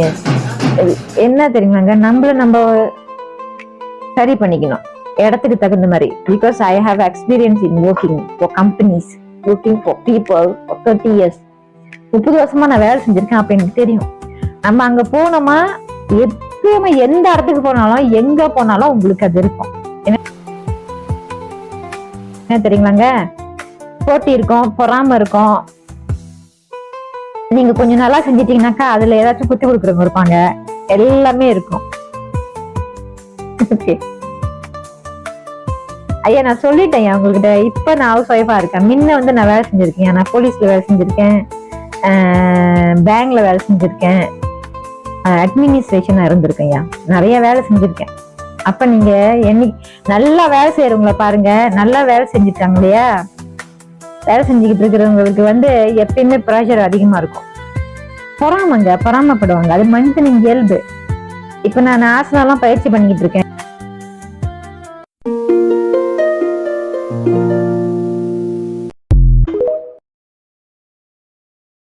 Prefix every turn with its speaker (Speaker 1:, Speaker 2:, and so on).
Speaker 1: S. என்ன தெரியுமாங்க, நம்ம சரி பண்ணிக்கணும் இடத்துக்கு தகுந்த மாதிரி. Because I have experience in working for companies, working for people for 30 years. 30 வருஷமா நான் வேலை செஞ்சிருக்கேன். அப்ப எனக்கு தெரியும், நம்ம அங்க போனோமா எப்பயுமே எந்த இடத்துக்கு போனாலும் எங்க போனாலும் உங்களுக்கு அது இருக்கும். என்ன தெரியுங்களாங்க, போட்டி இருக்கும், பொறாம இருக்கும். நீங்க கொஞ்சம் நல்லா செஞ்சிட்டீங்கன்னாக்கா அதுல ஏதாச்சும் குத்தி கொடுக்குறவங்க இருப்பாங்க. எல்லாமே இருக்கும். ஓகே ஐயா, நான் சொல்லிட்டேன் உங்ககிட்ட. இப்ப நான் ஹவுஸ் ஒய்ஃபா இருக்கேன். முன்ன வந்து நான் வேலை செஞ்சிருக்கேன். நான் போலீஸ்ல வேலை செஞ்சிருக்கேன், பேங்க்ல வேலை செஞ்சிருக்கேன், அட்மினிஸ்ட்ரேஷனா இருந்திருக்கேன். ஐயா நிறைய வேலை செஞ்சிருக்கேன். அப்ப நீங்க என்னைக்கு நல்லா வேலை செய்யறவங்கள பாருங்க, நல்லா வேலை செஞ்சுட்டாங்க இல்லையா, வேலை செஞ்சுக்கிட்டு இருக்கிறவங்களுக்கு வந்து எப்பயுமே ப்ரெஷர் அதிகமா இருக்கும். பொறாமப்படுவாங்க. அது மனிதனின் இயல்பு. இப்ப நான் ஆசனாலாம் பயிற்சி பண்ணிக்கிட்டு இருக்கேன்.